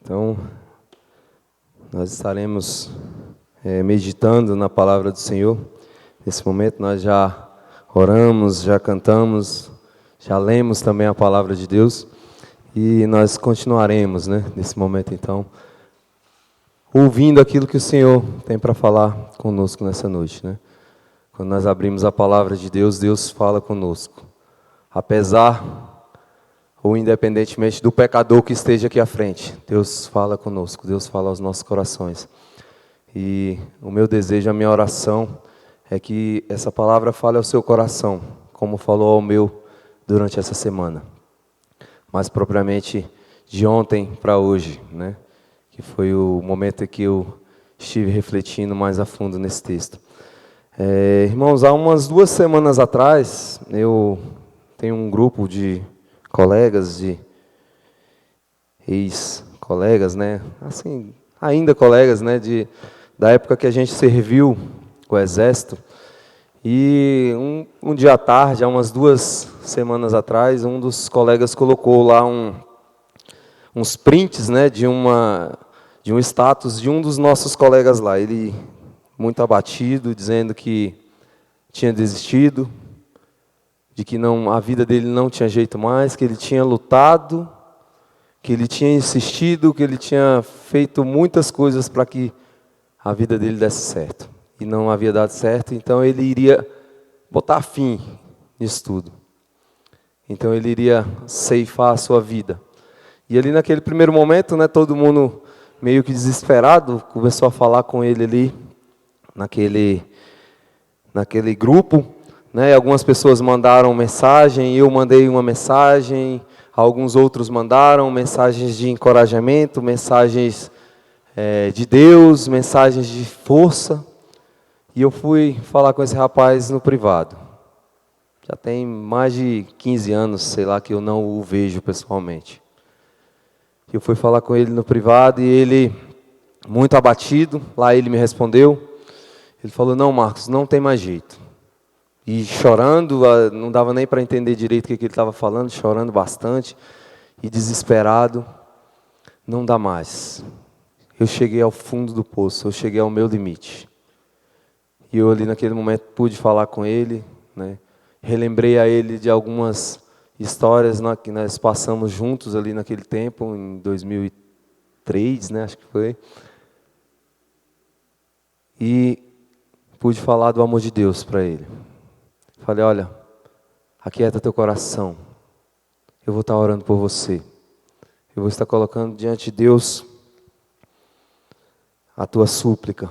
Então, nós estaremos meditando na palavra do Senhor. Nesse momento nós já oramos, já cantamos, já lemos também a palavra de Deus. E nós continuaremos, nesse momento então, ouvindo aquilo que o Senhor tem para falar conosco nessa noite, Quando nós abrimos a palavra de Deus, Deus fala conosco. Apesar ou independentemente do pecador que esteja aqui à frente, Deus fala conosco, Deus fala aos nossos corações. E o meu desejo, a minha oração é que essa palavra fale ao seu coração, como falou ao meu durante essa semana. Mais propriamente de ontem para hoje, que foi o momento em que eu estive refletindo mais a fundo nesse texto. Irmãos, há umas 2 semanas atrás, eu tenho um grupo de colegas, de ex-colegas, assim, ainda colegas, da época que a gente serviu o Exército. E um dia à tarde, há umas 2 semanas atrás, um dos colegas colocou lá uns prints, de um status de um dos nossos colegas lá. Ele muito abatido, dizendo que tinha desistido, de que a vida dele não tinha jeito mais, que ele tinha lutado, que ele tinha insistido, que ele tinha feito muitas coisas para que a vida dele desse certo. E não havia dado certo, então ele iria botar fim nisso tudo. Então ele iria ceifar a sua vida. E ali naquele primeiro momento, todo mundo meio que desesperado, começou a falar com ele ali, naquele grupo. Algumas pessoas mandaram mensagem, eu mandei uma mensagem, alguns outros mandaram mensagens de encorajamento, mensagens de Deus, mensagens de força. E eu fui falar com esse rapaz no privado. Já tem mais de 15 anos, sei lá, que eu não o vejo pessoalmente. Eu fui falar com ele no privado e ele, muito abatido, lá ele me respondeu. Ele falou: "Não, Marcos, não tem mais jeito." E chorando, não dava nem para entender direito o que ele estava falando, chorando bastante e desesperado. "Não dá mais. Eu cheguei ao fundo do poço, eu cheguei ao meu limite." E eu ali naquele momento pude falar com ele, relembrei a ele de algumas histórias que nós passamos juntos ali naquele tempo, em 2003, acho que foi. E pude falar do amor de Deus para ele. Falei: "Olha, aquieta teu coração. Eu vou estar orando por você. Eu vou estar colocando diante de Deus a tua súplica."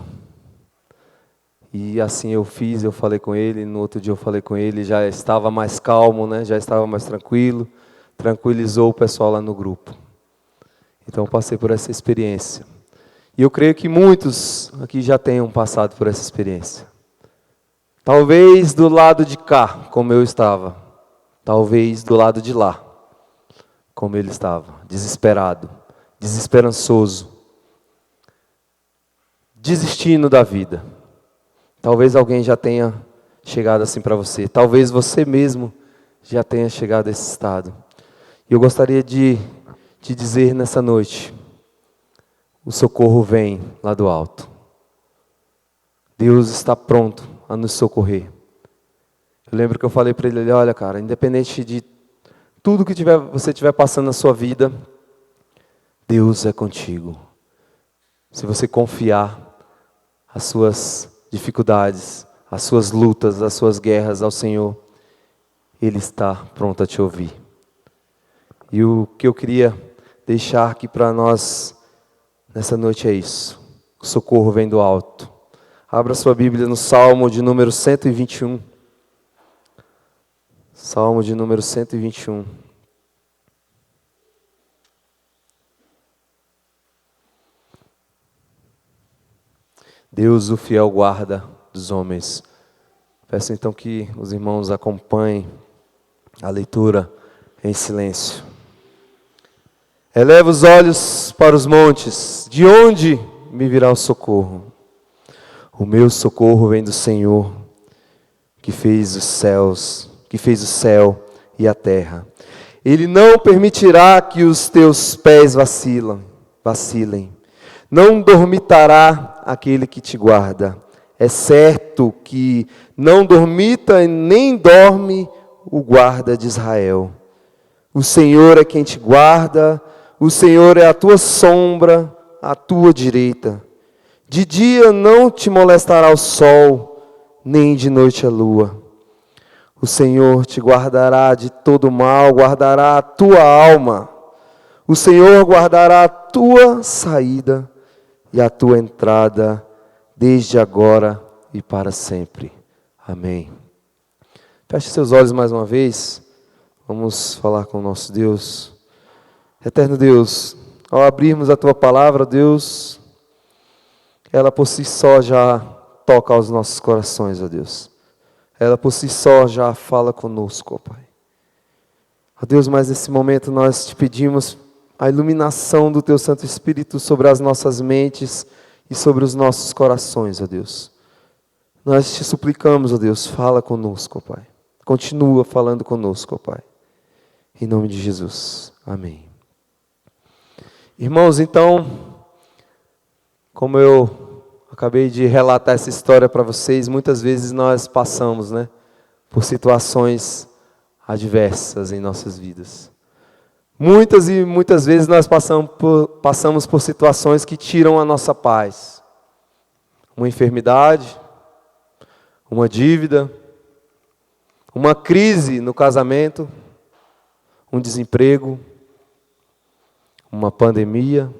E assim eu fiz, eu falei com ele, no outro dia eu falei com ele, já estava mais calmo, já estava mais tranquilo, tranquilizou o pessoal lá no grupo. Então eu passei por essa experiência. E eu creio que muitos aqui já tenham passado por essa experiência. Talvez do lado de cá, como eu estava. Talvez do lado de lá, como ele estava. Desesperado, desesperançoso, desistindo da vida. Talvez alguém já tenha chegado assim para você. Talvez você mesmo já tenha chegado a esse estado. E eu gostaria de te dizer nessa noite: o socorro vem lá do alto. Deus está pronto a nos socorrer. Eu lembro que eu falei para ele: "Olha, cara, independente de tudo que você estiver passando na sua vida, Deus é contigo. Se você confiar as suas dificuldades, as suas lutas, as suas guerras ao Senhor, Ele está pronto a te ouvir." E o que eu queria deixar aqui para nós nessa noite é isso: o socorro vem do alto. Abra sua Bíblia no Salmo de número 121. Salmo de número 121. Deus, o fiel guarda dos homens. Peço então que os irmãos acompanhem a leitura em silêncio. Eleva os olhos para os montes, de onde me virá o socorro? O meu socorro vem do Senhor, que fez os céus, que fez o céu e a terra. Ele não permitirá que os teus pés vacilem. vacilem. Não dormitará aquele que te guarda. É certo que não dormita e nem dorme o guarda de Israel. O Senhor é quem te guarda, o Senhor é a tua sombra, à tua direita. De dia não te molestará o sol, nem de noite a lua. O Senhor te guardará de todo mal, guardará a tua alma. O Senhor guardará a tua saída e a tua entrada, desde agora e para sempre. Amém. Feche seus olhos mais uma vez. Vamos falar com o nosso Deus. Eterno Deus, ao abrirmos a tua palavra, Deus, ela por si só já toca aos nossos corações, ó Deus. Ela por si só já fala conosco, ó Pai. Ó Deus, mas nesse momento nós te pedimos a iluminação do teu Santo Espírito sobre as nossas mentes e sobre os nossos corações, ó Deus. Nós te suplicamos, ó Deus, fala conosco, ó Pai. Continua falando conosco, ó Pai. Em nome de Jesus. Amém. Irmãos, então, como eu acabei de relatar essa história para vocês, muitas vezes nós passamos, por situações adversas em nossas vidas. Muitas e muitas vezes nós passamos por situações que tiram a nossa paz. Uma enfermidade, uma dívida, uma crise no casamento, um desemprego, uma pandemia.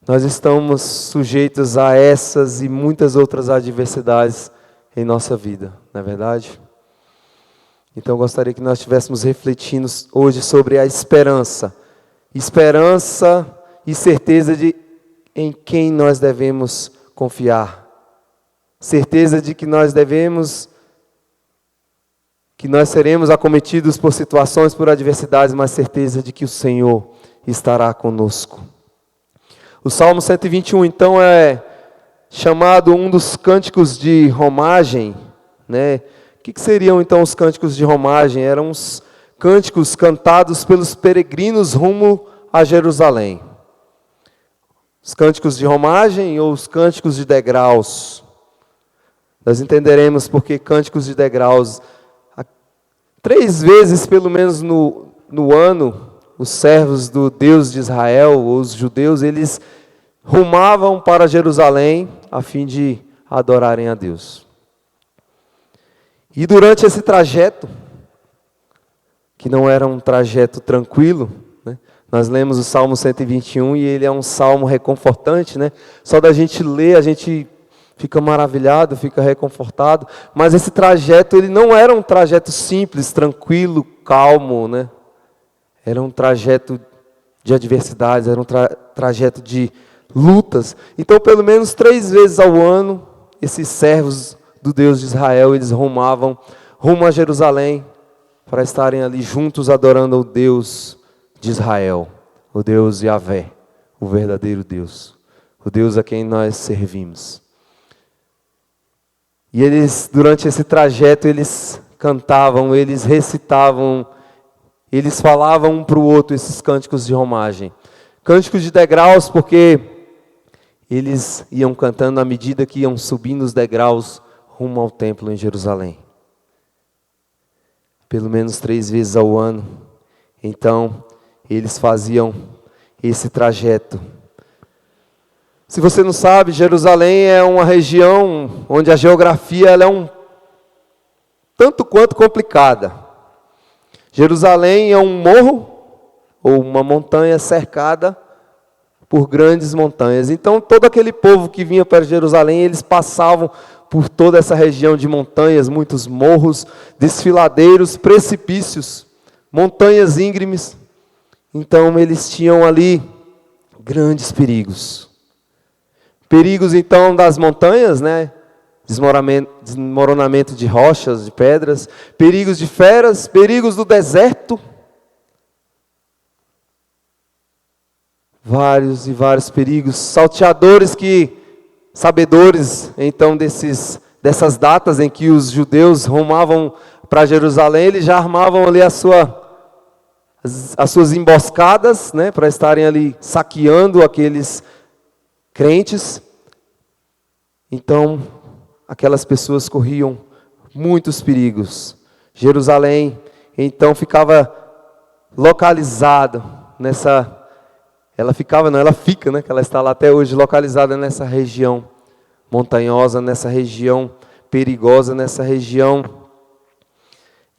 Nós estamos sujeitos a essas e muitas outras adversidades em nossa vida, não é verdade? Então eu gostaria que nós estivéssemos refletindo hoje sobre a esperança. Esperança e certeza em quem nós devemos confiar. Certeza de que nós seremos acometidos por situações, por adversidades, mas certeza de que o Senhor estará conosco. O Salmo 121, então, é chamado um dos cânticos de romagem, O que seriam, então, os cânticos de romagem? Eram os cânticos cantados pelos peregrinos rumo a Jerusalém. Os cânticos de romagem ou os cânticos de degraus. Nós entenderemos porque cânticos de degraus. 3 vezes, pelo menos no ano, os servos do Deus de Israel, os judeus, eles rumavam para Jerusalém a fim de adorarem a Deus. E durante esse trajeto, que não era um trajeto tranquilo, nós lemos o Salmo 121 e ele é um salmo reconfortante, Só da gente ler, a gente fica maravilhado, fica reconfortado. Mas esse trajeto, ele não era um trajeto simples, tranquilo, calmo, Era um trajeto de adversidades, era um trajeto de lutas. Então, pelo menos 3 vezes ao ano, esses servos do Deus de Israel, eles rumavam rumo a Jerusalém para estarem ali juntos adorando o Deus de Israel, o Deus Yahvé, o verdadeiro Deus, o Deus a quem nós servimos. E eles, durante esse trajeto, eles cantavam, eles recitavam, eles falavam um para o outro esses cânticos de romagem. Cânticos de degraus, porque eles iam cantando à medida que iam subindo os degraus rumo ao templo em Jerusalém. Pelo menos 3 vezes ao ano. Então, eles faziam esse trajeto. Se você não sabe, Jerusalém é uma região onde a geografia ela é tanto quanto complicada. Jerusalém é um morro ou uma montanha cercada por grandes montanhas. Então, todo aquele povo que vinha para Jerusalém, eles passavam por toda essa região de montanhas, muitos morros, desfiladeiros, precipícios, montanhas íngremes. Então, eles tinham ali grandes perigos. Perigos, então, das montanhas, desmoronamento de rochas, de pedras, perigos de feras, perigos do deserto. Vários e vários perigos, salteadores sabedores, então, dessas datas em que os judeus rumavam para Jerusalém, eles já armavam ali as suas emboscadas, né, para estarem ali saqueando aqueles crentes. Então, aquelas pessoas corriam muitos perigos. Jerusalém, então, ficava localizada nessa... Ela fica, né, que ela está lá até hoje, localizada nessa região montanhosa, nessa região perigosa, nessa região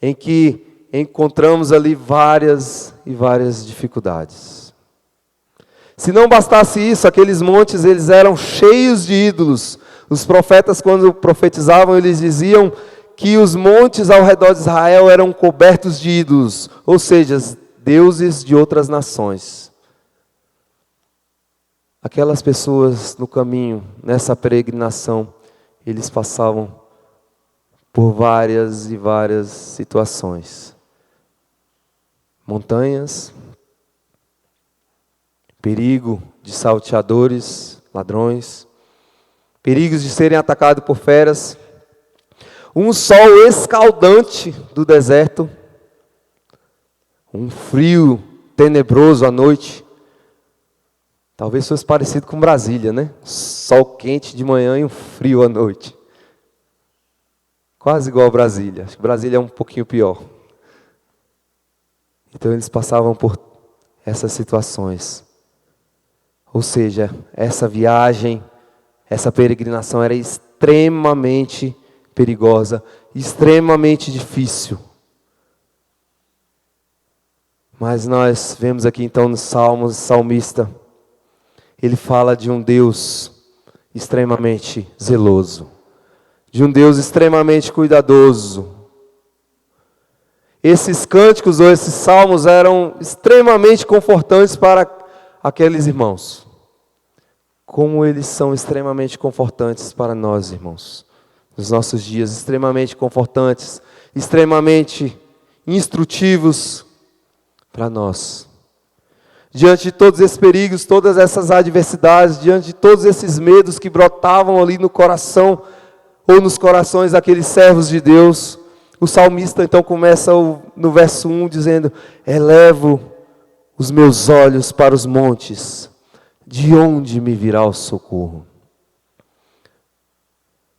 em que encontramos ali várias e várias dificuldades. Se não bastasse isso, aqueles montes, eles eram cheios de ídolos. Os profetas, quando profetizavam, eles diziam que os montes ao redor de Israel eram cobertos de ídolos, ou seja, deuses de outras nações. Aquelas pessoas no caminho, nessa peregrinação, eles passavam por várias e várias situações. Montanhas, perigo de salteadores, ladrões, perigos de serem atacados por feras, um sol escaldante do deserto, um frio tenebroso à noite. Talvez fosse parecido com Brasília, né? Sol quente de manhã e um frio à noite. Quase igual a Brasília. Acho que Brasília é um pouquinho pior. Então eles passavam por essas situações. Ou seja, essa viagem, essa peregrinação era extremamente perigosa, extremamente difícil. Mas nós vemos aqui então nos Salmos, o salmista, ele fala de um Deus extremamente zeloso, de um Deus extremamente cuidadoso. Esses cânticos ou esses salmos eram extremamente confortantes para aqueles irmãos. Como eles são extremamente confortantes para nós, irmãos. Nos nossos dias, extremamente confortantes, extremamente instrutivos para nós. Diante de todos esses perigos, todas essas adversidades, diante de todos esses medos que brotavam ali no coração, ou nos corações daqueles servos de Deus, o salmista então começa no verso 1 dizendo: elevo os meus olhos para os montes, de onde me virá o socorro?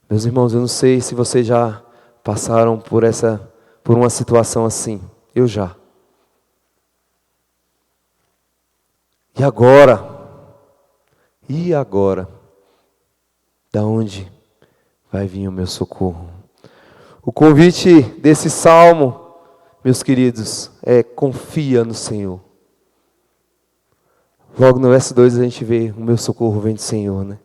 Meus irmãos, eu não sei se vocês já passaram por uma situação assim. Eu já. E agora? E agora? Da onde vai vir o meu socorro? O convite desse salmo, meus queridos, é: confia no Senhor. Logo no verso 2 a gente vê: o meu socorro vem do Senhor, né?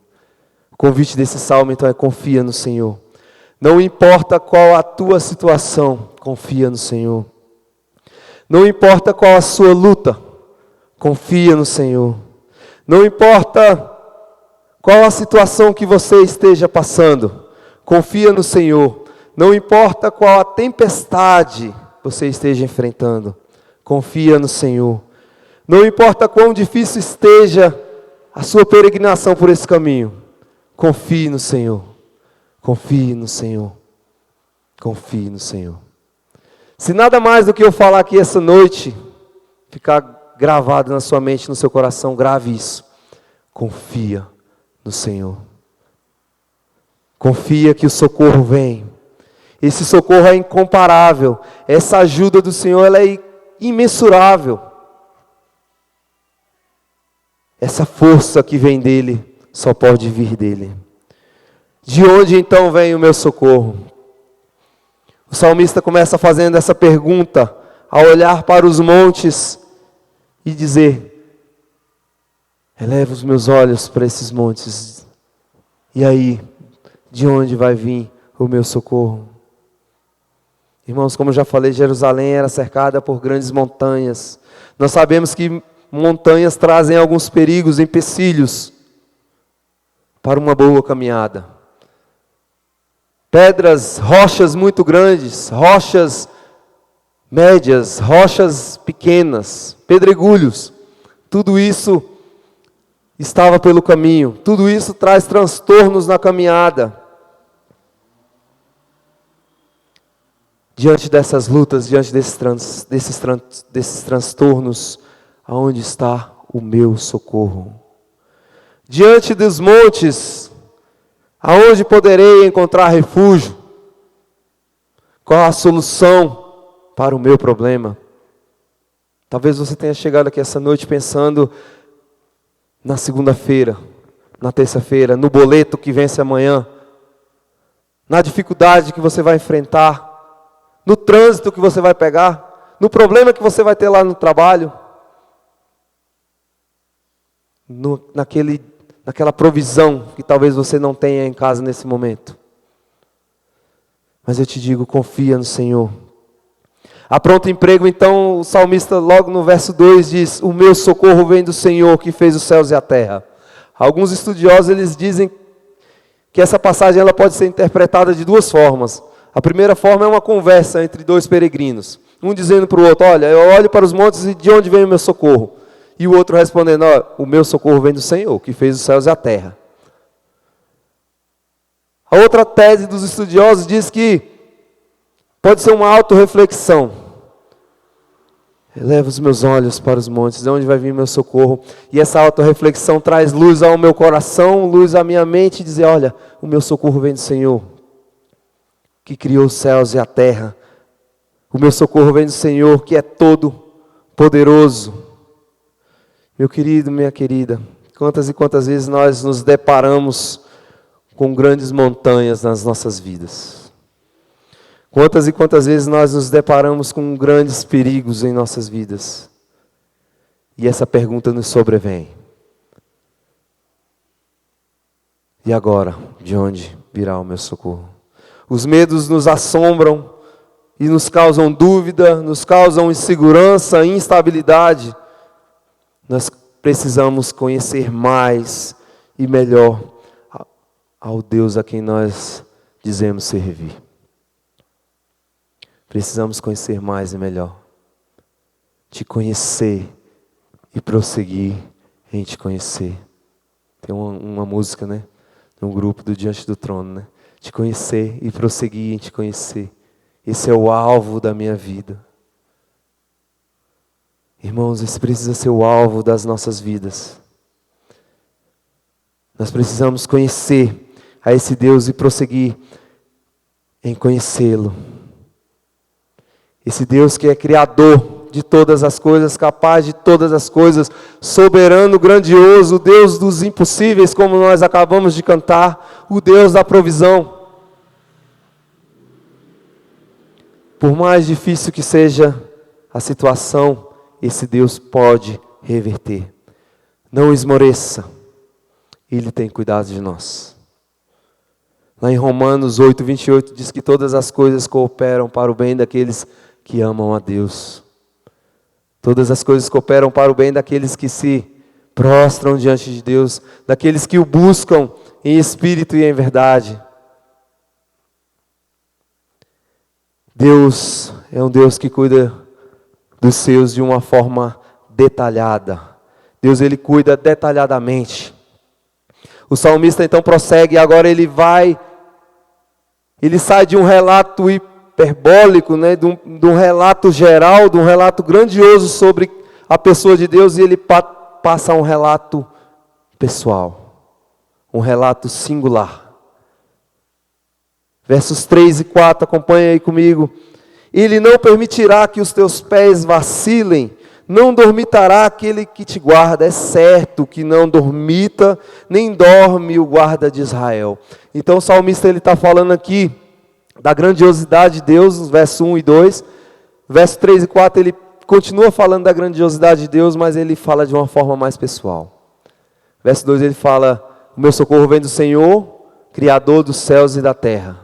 O convite desse salmo então é: confia no Senhor. Não importa qual a tua situação, confia no Senhor. Não importa qual a sua luta, confia no Senhor. Não importa qual a situação que você esteja passando, confia no Senhor. Não importa qual a tempestade você esteja enfrentando, confia no Senhor. Não importa quão difícil esteja a sua peregrinação por esse caminho, confie no Senhor. Confie no Senhor. Confie no Senhor. Se nada mais do que eu falar aqui essa noite ficar gravado na sua mente, no seu coração, grave isso. Confia no Senhor. Confia que o socorro vem. Esse socorro é incomparável. Essa ajuda do Senhor, ela é imensurável. Essa força que vem dele, só pode vir dele. De onde então vem o meu socorro? O salmista começa fazendo essa pergunta, ao olhar para os montes e dizer: eleva os meus olhos para esses montes. E aí, de onde vai vir o meu socorro? Irmãos, como eu já falei, Jerusalém era cercada por grandes montanhas. Nós sabemos que montanhas trazem alguns perigos, empecilhos para uma boa caminhada. Pedras, rochas muito grandes, rochas médias, rochas pequenas, pedregulhos. Tudo isso estava pelo caminho. Tudo isso traz transtornos na caminhada. diante dessas lutas, diante desses transtornos, aonde está o meu socorro? Diante dos montes, aonde poderei encontrar refúgio? Qual a solução para o meu problema? Talvez você tenha chegado aqui essa noite pensando na segunda-feira, na terça-feira, no boleto que vence amanhã, na dificuldade que você vai enfrentar, no trânsito que você vai pegar, no problema que você vai ter lá no trabalho, naquela provisão que talvez você não tenha em casa nesse momento. Mas eu te digo, confia no Senhor. A pronto emprego, então, o salmista logo no verso 2 diz: o meu socorro vem do Senhor que fez os céus e a terra. Alguns estudiosos eles dizem que essa passagem ela pode ser interpretada de duas formas. A primeira forma é uma conversa entre dois peregrinos, um dizendo para o outro: olha, eu olho para os montes e de onde vem o meu socorro? E o outro respondendo: o meu socorro vem do Senhor que fez os céus e a terra. A outra tese dos estudiosos diz que pode ser uma autorreflexão. Eleva os meus olhos para os montes, de onde vai vir meu socorro? E essa autorreflexão traz luz ao meu coração, luz à minha mente, e dizer: olha, o meu socorro vem do Senhor, que criou os céus e a terra. O meu socorro vem do Senhor, que é todo poderoso. Meu querido, minha querida, quantas e quantas vezes nós nos deparamos com grandes montanhas nas nossas vidas. Quantas e quantas vezes nós nos deparamos com grandes perigos em nossas vidas. E essa pergunta nos sobrevém: e agora, de onde virá o meu socorro? Os medos nos assombram e nos causam dúvida, nos causam insegurança, instabilidade. Nós precisamos conhecer mais e melhor ao Deus a quem nós dizemos servir. Precisamos conhecer mais e melhor. Te conhecer e prosseguir em te conhecer. Tem uma música, né? No grupo do Diante do Trono, né? Te conhecer e prosseguir em te conhecer. Esse é o alvo da minha vida. Irmãos, esse precisa ser o alvo das nossas vidas. Nós precisamos conhecer a esse Deus e prosseguir em conhecê-lo. Esse Deus que é criador de todas as coisas, capaz de todas as coisas, soberano, grandioso, Deus dos impossíveis, como nós acabamos de cantar, o Deus da provisão. Por mais difícil que seja a situação, esse Deus pode reverter. Não esmoreça, Ele tem cuidado de nós. Lá em Romanos 8, 28, diz que todas as coisas cooperam para o bem daqueles que amam a Deus. Todas as coisas cooperam para o bem daqueles que se prostram diante de Deus, daqueles que o buscam em espírito e em verdade. Deus é um Deus que cuida dos seus de uma forma detalhada. Deus, Ele cuida detalhadamente. O salmista então prossegue, agora ele sai de um relato hiperbólico, né, de um relato geral, de um relato grandioso sobre a pessoa de Deus, e ele passa a um relato pessoal, um relato singular. Versos 3 e 4, acompanha aí comigo. Ele não permitirá que os teus pés vacilem, não dormitará aquele que te guarda. É certo que não dormita, nem dorme o guarda de Israel. Então o salmista está falando aqui da grandiosidade de Deus, nos versos 1 e 2. Versos 3 e 4 ele continua falando da grandiosidade de Deus, mas ele fala de uma forma mais pessoal. Verso 2 ele fala: o meu socorro vem do Senhor, Criador dos céus e da terra.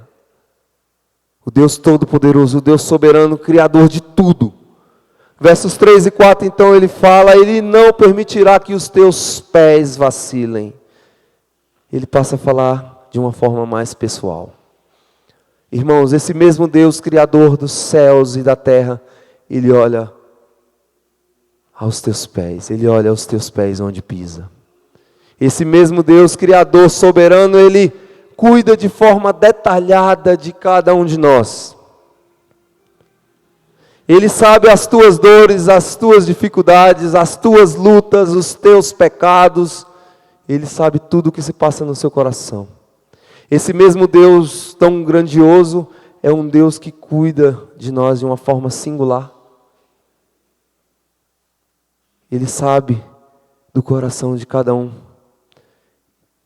O Deus Todo-Poderoso, o Deus Soberano, Criador de tudo. Versos 3 e 4, então, ele fala: Ele não permitirá que os teus pés vacilem. Ele passa a falar de uma forma mais pessoal. Irmãos, esse mesmo Deus, Criador dos céus e da terra, Ele olha aos teus pés. Ele olha aos teus pés onde pisa. Esse mesmo Deus, Criador, Soberano, Ele cuida de forma detalhada de cada um de nós. Ele sabe as tuas dores, as tuas dificuldades, as tuas lutas, os teus pecados. Ele sabe tudo o que se passa no seu coração. Esse mesmo Deus tão grandioso é um Deus que cuida de nós de uma forma singular. Ele sabe do coração de cada um.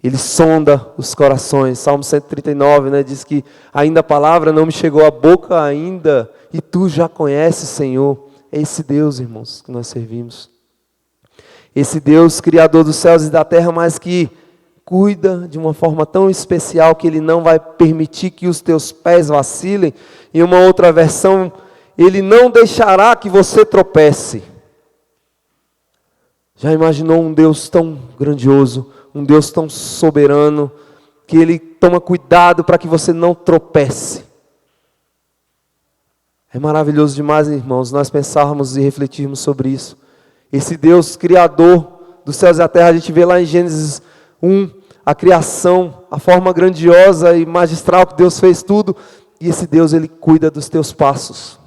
Ele sonda os corações. Salmo 139, né, diz que ainda a palavra não me chegou à boca ainda, e tu já conheces, Senhor. É esse Deus, irmãos, que nós servimos. Esse Deus, Criador dos céus e da terra, mas que cuida de uma forma tão especial que Ele não vai permitir que os teus pés vacilem. Em uma outra versão, Ele não deixará que você tropece. Já imaginou um Deus tão grandioso, um Deus tão soberano, que Ele toma cuidado para que você não tropece? É maravilhoso demais, irmãos, nós pensarmos e refletirmos sobre isso. Esse Deus Criador dos céus e da terra, a gente vê lá em Gênesis 1, a criação, a forma grandiosa e magistral que Deus fez tudo. E esse Deus, Ele cuida dos teus passos.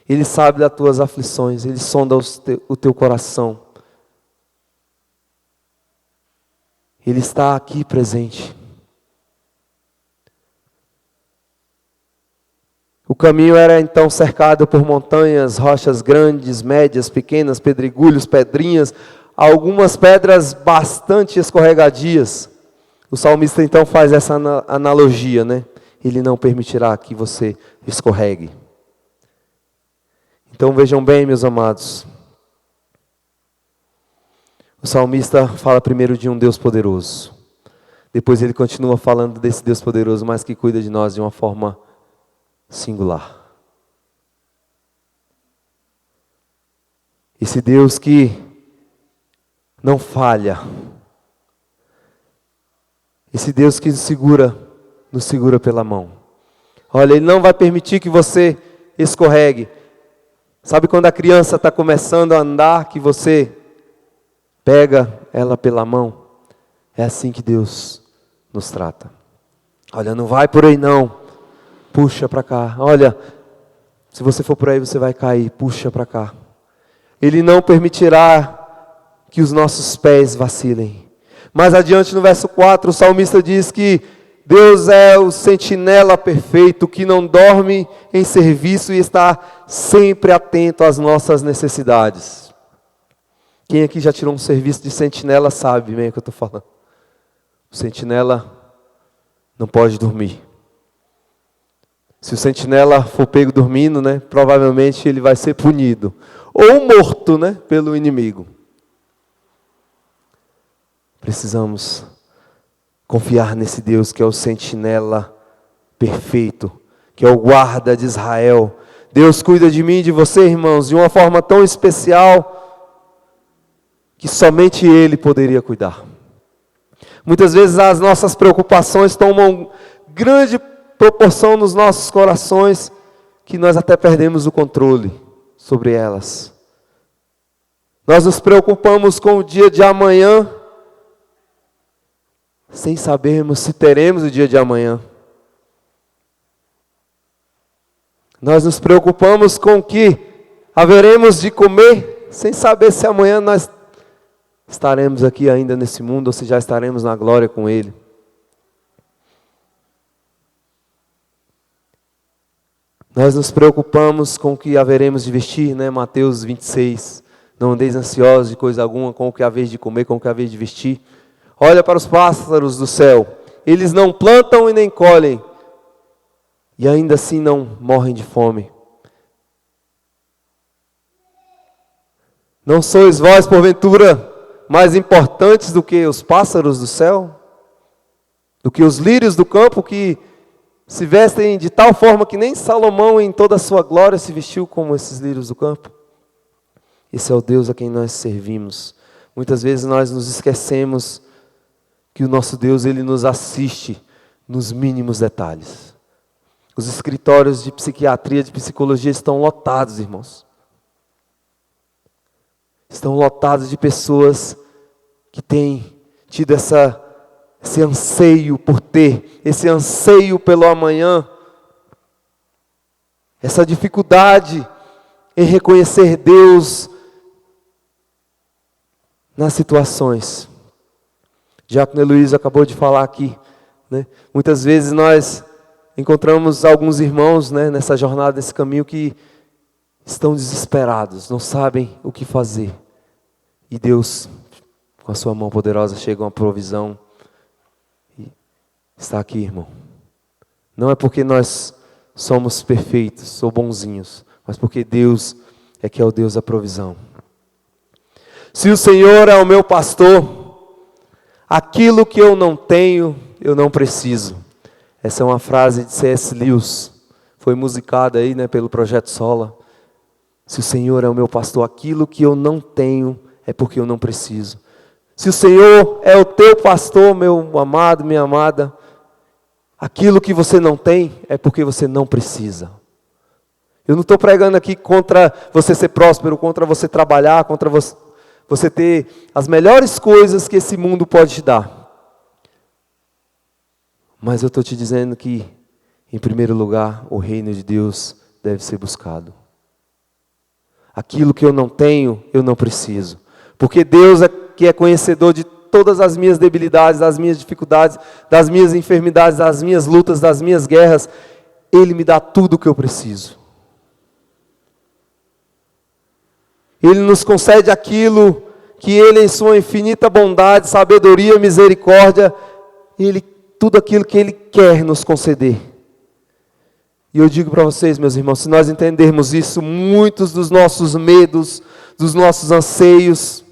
Ele sabe das tuas aflições, Ele sonda o teu coração. Ele está aqui presente. O caminho era então cercado por montanhas, rochas grandes, médias, pequenas, pedregulhos, pedrinhas, algumas pedras bastante escorregadias. O salmista então faz essa analogia, né? Ele não permitirá que você escorregue. Então vejam bem, meus amados. O salmista fala primeiro de um Deus poderoso. Depois ele continua falando desse Deus poderoso, mas que cuida de nós de uma forma singular. Esse Deus que não falha. Esse Deus que nos segura pela mão. Olha, Ele não vai permitir que você escorregue. Sabe quando a criança está começando a andar, que você pega ela pela mão? É assim que Deus nos trata. Olha, não vai por aí não. Puxa para cá. Olha, se você for por aí você vai cair. Puxa para cá. Ele não permitirá que os nossos pés vacilem. Mais adiante no verso 4, o salmista diz que Deus é o sentinela perfeito, que não dorme em serviço e está sempre atento às nossas necessidades. Quem aqui já tirou um serviço de sentinela sabe bem o que eu estou falando. O sentinela não pode dormir. Se o sentinela for pego dormindo, né, provavelmente ele vai ser punido. Ou morto, né, pelo inimigo. Precisamos confiar nesse Deus que é o sentinela perfeito, que é o guarda de Israel. Deus cuida de mim e de você, irmãos, de uma forma tão especial que somente Ele poderia cuidar. Muitas vezes as nossas preocupações tomam grande proporção nos nossos corações, que nós até perdemos o controle sobre elas. Nós nos preocupamos com o dia de amanhã, sem sabermos se teremos o dia de amanhã. Nós nos preocupamos com o que haveremos de comer, sem saber se amanhã nós estaremos aqui ainda nesse mundo, ou se já estaremos na glória com Ele. Nós nos preocupamos com o que haveremos de vestir, né? Mateus 26. Não andeis ansiosos de coisa alguma, com o que haveis de comer, com o que haveis de vestir. Olha para os pássaros do céu. Eles não plantam e nem colhem, e ainda assim não morrem de fome. Não sois vós, porventura, mais importantes do que os pássaros do céu? Do que os lírios do campo, que se vestem de tal forma que nem Salomão em toda a sua glória se vestiu como esses lírios do campo? Esse é o Deus a quem nós servimos. Muitas vezes nós nos esquecemos que o nosso Deus, Ele nos assiste nos mínimos detalhes. Os escritórios de psiquiatria, de psicologia estão lotados, irmãos. Estão lotados de pessoas que têm tido esse anseio por ter, esse anseio pelo amanhã. essa dificuldade em reconhecer Deus nas situações. Diácono Heloísio acabou de falar aqui, né? Muitas vezes nós encontramos alguns irmãos, né, nessa jornada, nesse caminho, que estão desesperados, não sabem o que fazer. E Deus, com a sua mão poderosa, chega uma provisão. E está aqui, irmão. Não é porque nós somos perfeitos ou bonzinhos, mas porque Deus é que é o Deus da provisão. Se o Senhor é o meu pastor, aquilo que eu não tenho, eu não preciso. Essa é uma frase de C.S. Lewis, foi musicada aí, né, pelo Projeto Sola. Se o Senhor é o meu pastor, aquilo que eu não tenho é porque eu não preciso. Se o Senhor é o teu pastor, meu amado, minha amada, aquilo que você não tem é porque você não precisa. Eu não estou pregando aqui contra você ser próspero, contra você trabalhar, contra você ter as melhores coisas que esse mundo pode te dar. Mas eu estou te dizendo que, em primeiro lugar, o reino de Deus deve ser buscado. Aquilo que eu não tenho, eu não preciso. Porque Deus é que é conhecedor de todas as minhas debilidades, das minhas dificuldades, das minhas enfermidades, das minhas lutas, das minhas guerras. Ele me dá tudo o que eu preciso. Ele nos concede aquilo que Ele, em sua infinita bondade, sabedoria, misericórdia, tudo aquilo que Ele quer nos conceder. E eu digo para vocês, meus irmãos, se nós entendermos isso, muitos dos nossos medos, dos nossos anseios,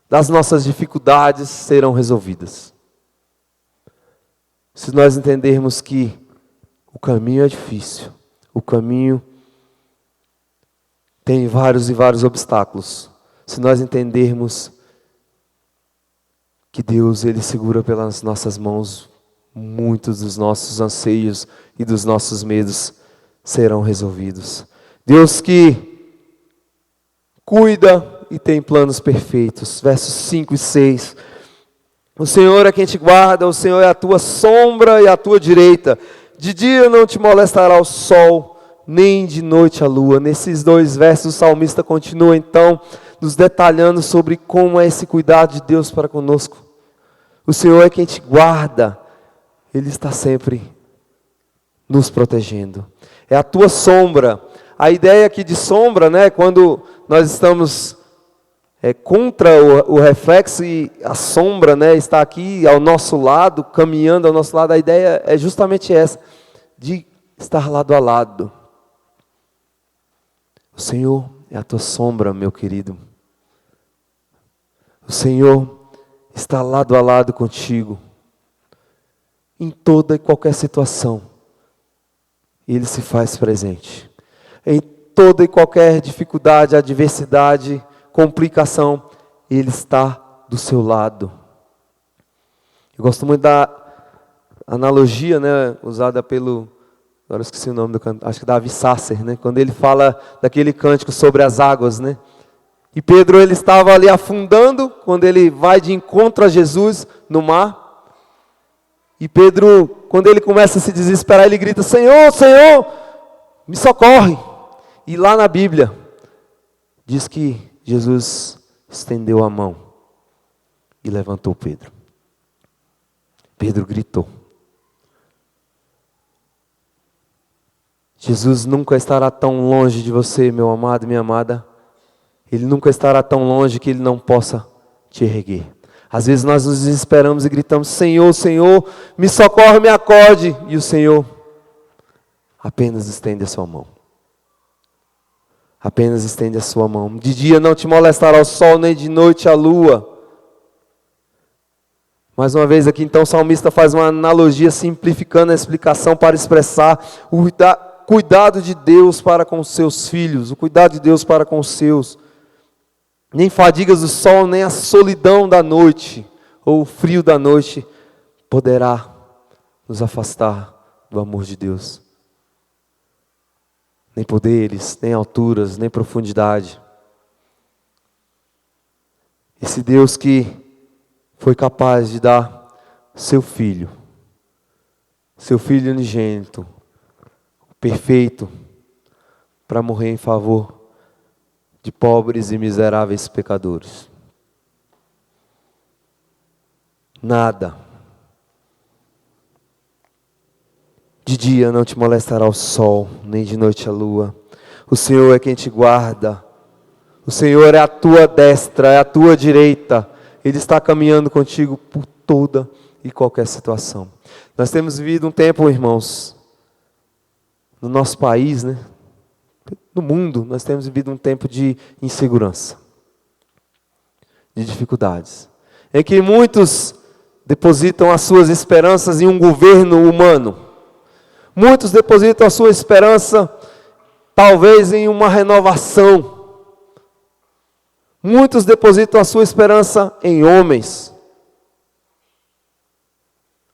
das nossas dificuldades serão resolvidas. Se nós entendermos que o caminho é difícil, o caminho tem vários e vários obstáculos. Se nós entendermos que Deus, Ele segura pelas nossas mãos, muitos dos nossos anseios e dos nossos medos serão resolvidos. Deus que cuida e tem planos perfeitos. Versos 5 e 6. O Senhor é quem te guarda, o Senhor é a tua sombra e a tua direita. De dia não te molestará o sol, nem de noite a lua. Nesses 2 versos o salmista continua então nos detalhando sobre como é esse cuidado de Deus para conosco. O Senhor é quem te guarda, Ele está sempre nos protegendo. É a tua sombra. A ideia aqui de sombra, né, quando nós estamos contra o reflexo e a sombra, né, está aqui ao nosso lado, caminhando ao nosso lado, a ideia é justamente essa, de estar lado a lado. O Senhor é a tua sombra, meu querido. O Senhor está lado a lado contigo, em toda e qualquer situação. Ele se faz presente. Em toda e qualquer dificuldade, adversidade, complicação, Ele está do seu lado. Eu gosto muito da analogia, né, usada pelo, agora eu esqueci o nome do cantor, acho que Davi Sasser, né, quando ele fala daquele cântico sobre as águas, né? E Pedro, ele estava ali afundando, quando ele vai de encontro a Jesus no mar. E Pedro, quando ele começa a se desesperar, ele grita: Senhor, Senhor, me socorre. E lá na Bíblia, diz que Jesus estendeu a mão e levantou Pedro. Pedro gritou. Jesus nunca estará tão longe de você, meu amado, minha amada. Ele nunca estará tão longe que Ele não possa te erguer. Às vezes nós nos desesperamos e gritamos: Senhor, Senhor, me socorre, me acorde. E o Senhor apenas estende a sua mão. Apenas estende a sua mão. De dia não te molestará o sol, nem de noite a lua. Mais uma vez aqui então o salmista faz uma analogia simplificando a explicação para expressar o cuidado de Deus para com os seus filhos. O cuidado de Deus para com os seus. Nem fadigas do sol, nem a solidão da noite, ou o frio da noite, poderá nos afastar do amor de Deus. Nem poderes, nem alturas, nem profundidade. Esse Deus que foi capaz de dar seu Filho unigênito, perfeito, para morrer em favor de pobres e miseráveis pecadores. Nada. De dia não te molestará o sol, nem de noite a lua. O Senhor é quem te guarda. O Senhor é a tua destra, é a tua direita. Ele está caminhando contigo por toda e qualquer situação. Nós temos vivido um tempo, irmãos, no nosso país, né? No mundo, nós temos vivido um tempo de insegurança, de dificuldades, em que muitos depositam as suas esperanças em um governo humano. Muitos depositam a sua esperança, talvez, em uma renovação. Muitos depositam a sua esperança em homens.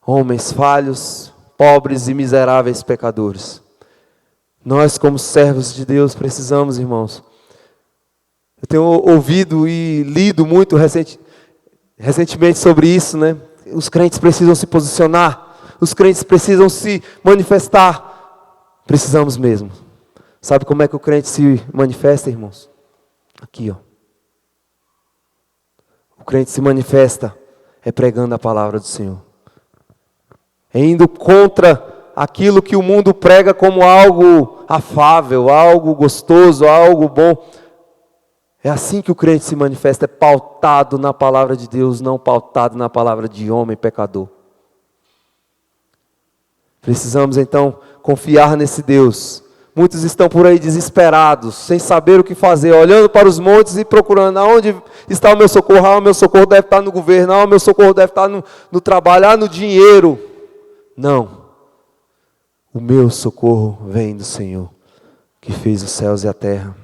Homens falhos, pobres e miseráveis pecadores. Nós, como servos de Deus, precisamos, irmãos. Eu tenho ouvido e lido muito recentemente sobre isso, né? Os crentes precisam se posicionar. Os crentes precisam se manifestar. Precisamos mesmo. Sabe como é que o crente se manifesta, irmãos? Aqui, ó. O crente se manifesta pregando a palavra do Senhor. Indo contra aquilo que o mundo prega como algo afável, algo gostoso, algo bom. É assim que o crente se manifesta, pautado na palavra de Deus, não pautado na palavra de homem pecador. Precisamos então confiar nesse Deus. Muitos estão por aí desesperados, sem saber o que fazer, olhando para os montes e procurando aonde está o meu socorro. O meu socorro deve estar no governo, o meu socorro deve estar no trabalho, no dinheiro. Não. O meu socorro vem do Senhor, que fez os céus e a terra.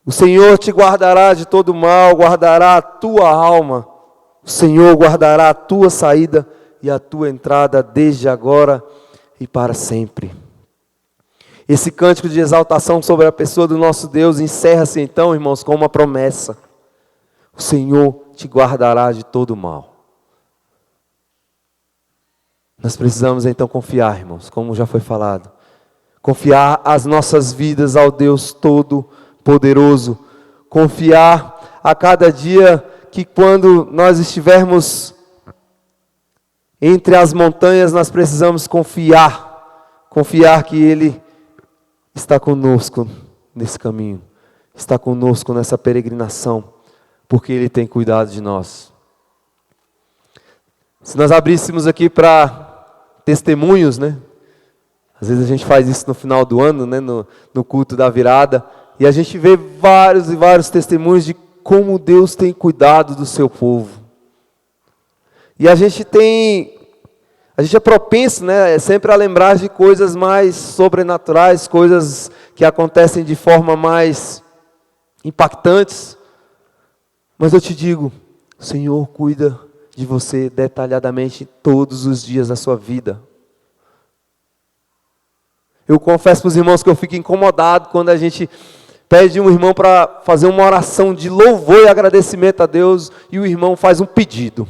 O Senhor te guardará de todo mal, guardará a tua alma. O Senhor guardará a tua saída e a tua entrada desde agora e para sempre. Esse cântico de exaltação sobre a pessoa do nosso Deus encerra-se então, irmãos, com uma promessa. O Senhor te guardará de todo mal. Nós precisamos então confiar, irmãos, como já foi falado. Confiar as nossas vidas ao Deus Todo-Poderoso. Confiar a cada dia que quando nós estivermos entre as montanhas, nós precisamos confiar. Confiar que Ele está conosco nesse caminho. Está conosco nessa peregrinação. Porque Ele tem cuidado de nós. Se nós abríssemos aqui para testemunhos, né? Às vezes a gente faz isso no final do ano, né? No culto da virada. E a gente vê vários e vários testemunhos de como Deus tem cuidado do seu povo. E a gente é propenso, né? Sempre a lembrar de coisas mais sobrenaturais, coisas que acontecem de forma mais impactantes. Mas eu te digo, o Senhor cuida de você detalhadamente todos os dias da sua vida. Eu confesso para os irmãos que eu fico incomodado quando a gente pede um irmão para fazer uma oração de louvor e agradecimento a Deus e o irmão faz um pedido.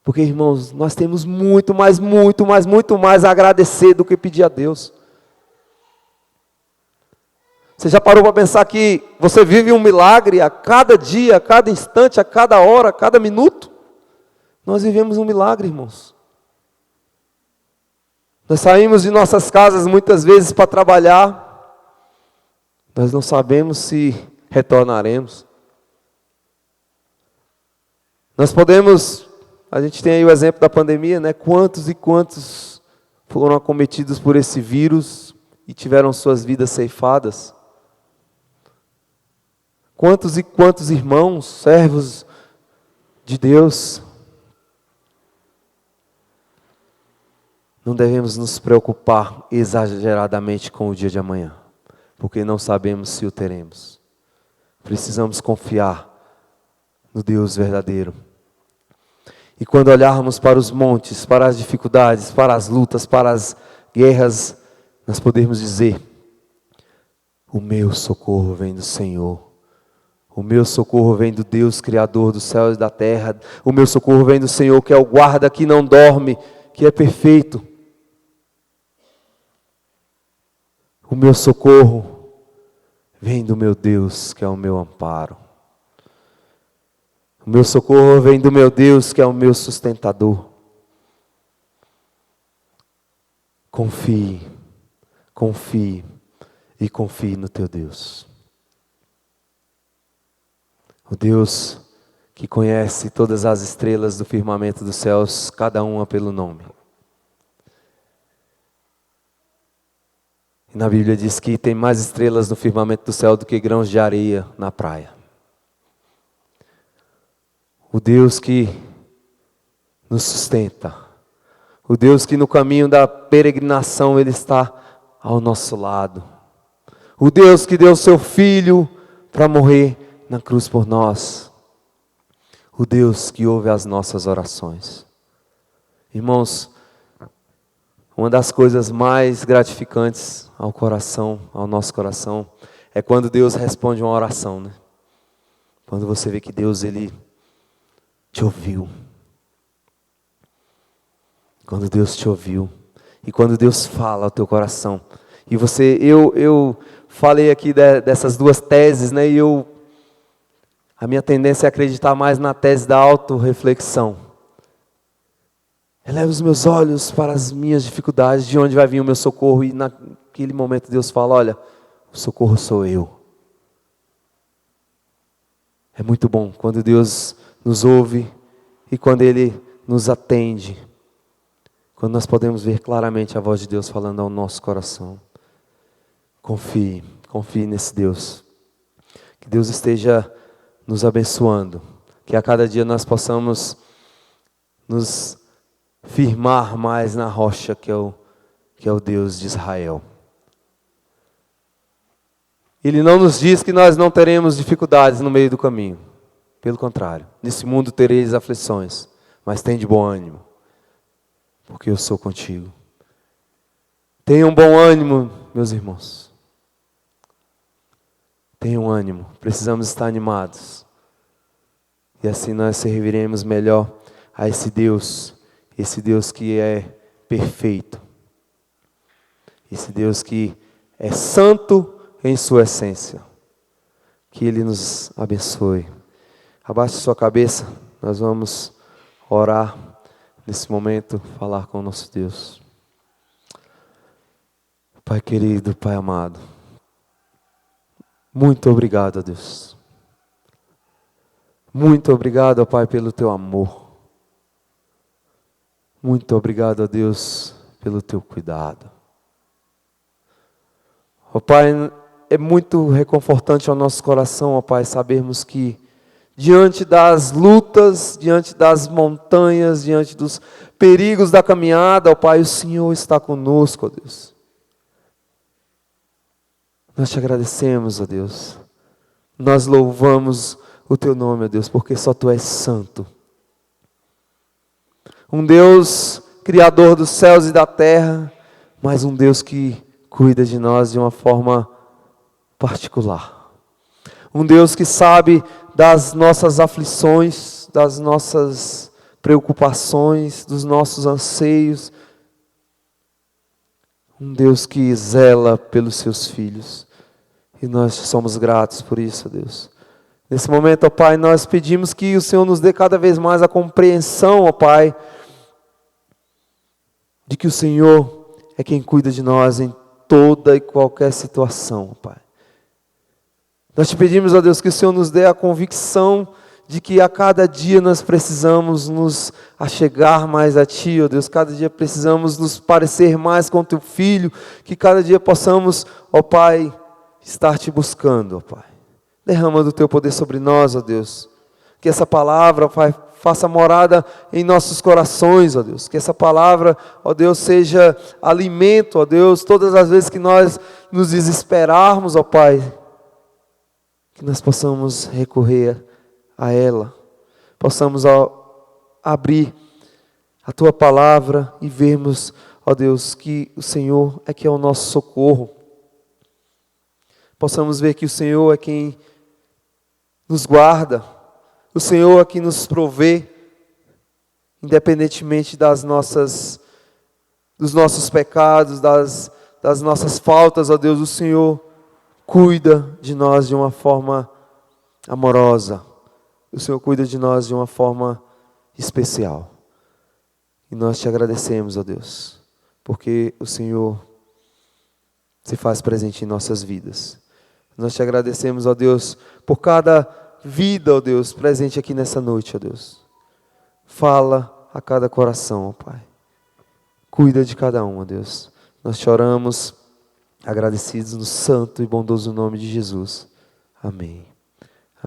Porque, irmãos, nós temos muito mais a agradecer do que pedir a Deus. Você já parou para pensar que você vive um milagre a cada dia, a cada instante, a cada hora, a cada minuto? Nós vivemos um milagre, irmãos. Nós saímos de nossas casas muitas vezes para trabalhar. Nós não sabemos se retornaremos. Nós podemos, a gente tem aí o exemplo da pandemia, né? Quantos e quantos foram acometidos por esse vírus e tiveram suas vidas ceifadas? Quantos e quantos irmãos, servos de Deus, não devemos nos preocupar exageradamente com o dia de amanhã, porque não sabemos se o teremos. Precisamos confiar no Deus verdadeiro. E quando olharmos para os montes, para as dificuldades, para as lutas, para as guerras, nós podemos dizer: o meu socorro vem do Senhor. O meu socorro vem do Deus Criador dos céus e da terra. O meu socorro vem do Senhor, que é o guarda que não dorme, que é perfeito. O meu socorro vem do meu Deus, que é o meu amparo. O meu socorro vem do meu Deus, que é o meu sustentador. Confie, confie e confie no teu Deus. O Deus que conhece todas as estrelas do firmamento dos céus, cada uma pelo nome. E na Bíblia diz que tem mais estrelas no firmamento do céu do que grãos de areia na praia. O Deus que nos sustenta. O Deus que no caminho da peregrinação Ele está ao nosso lado. O Deus que deu seu Filho para morrer na cruz por nós. O Deus que ouve as nossas orações. Irmãos, uma das coisas mais gratificantes ao coração, ao nosso coração, é quando Deus responde uma oração, né? Quando você vê que Deus, Ele te ouviu. Quando Deus te ouviu. E quando Deus fala ao teu coração. E eu falei aqui dessas duas teses, né? E a minha tendência é acreditar mais na tese da autorreflexão. Eleva os meus olhos para as minhas dificuldades, de onde vai vir o meu socorro. E naquele momento Deus fala, olha, o socorro sou eu. É muito bom quando Deus nos ouve e quando Ele nos atende. Quando nós podemos ver claramente a voz de Deus falando ao nosso coração. Confie, confie nesse Deus. Que Deus esteja nos abençoando. Que a cada dia nós possamos nos firmar mais na rocha que é o Deus de Israel. Ele não nos diz que nós não teremos dificuldades no meio do caminho. Pelo contrário, nesse mundo tereis aflições, mas tem de bom ânimo, porque eu sou contigo. Tenham bom ânimo, meus irmãos. Tenham ânimo, precisamos estar animados. E assim nós serviremos melhor a esse Deus que é perfeito. Esse Deus que é santo em sua essência. Que Ele nos abençoe. Abaixe sua cabeça, nós vamos orar nesse momento, falar com o nosso Deus. Pai querido, Pai amado, muito obrigado, Deus. Muito obrigado, Pai, pelo Teu amor. Muito obrigado, Deus, pelo Teu cuidado. Pai, é muito reconfortante ao nosso coração, Pai, sabermos que diante das lutas, diante das montanhas, diante dos perigos da caminhada, Pai, o Senhor está conosco, Deus. Nós te agradecemos, Deus. Nós louvamos o Teu nome, Deus, porque só Tu és santo. Um Deus criador dos céus e da terra, mas um Deus que cuida de nós de uma forma particular. Um Deus que sabe das nossas aflições, das nossas preocupações, dos nossos anseios. Um Deus que zela pelos seus filhos. E nós somos gratos por isso, Deus. Nesse momento, ó Pai, nós pedimos que o Senhor nos dê cada vez mais a compreensão, ó Pai, de que o Senhor é quem cuida de nós em toda e qualquer situação, ó Pai. Nós te pedimos, ó Deus, que o Senhor nos dê a convicção de que a cada dia nós precisamos nos achegar mais a Ti, ó Deus. Cada dia precisamos nos parecer mais com Teu Filho, que cada dia possamos, ó Pai, estar Te buscando, ó Pai. Derrama do Teu poder sobre nós, ó Deus. Que essa palavra, Pai, faça morada em nossos corações, ó Deus. Que essa palavra, ó Deus, seja alimento, ó Deus, todas as vezes que nós nos desesperarmos, ó Pai, que nós possamos recorrer a ela. Possamos abrir a Tua palavra e vermos, ó Deus, que o Senhor é que é o nosso socorro. Possamos ver que o Senhor é quem nos guarda, o Senhor é quem nos provê, independentemente dos nossos pecados, das das nossas faltas, ó Deus, o Senhor cuida de nós de uma forma amorosa. O Senhor cuida de nós de uma forma especial. E nós te agradecemos, ó Deus, porque o Senhor se faz presente em nossas vidas. Nós te agradecemos, ó Deus, por cada vida, ó Deus, presente aqui nessa noite, ó Deus. Fala a cada coração, ó Pai. Cuida de cada um, ó Deus. Nós te oramos, agradecidos no santo e bondoso nome de Jesus. Amém.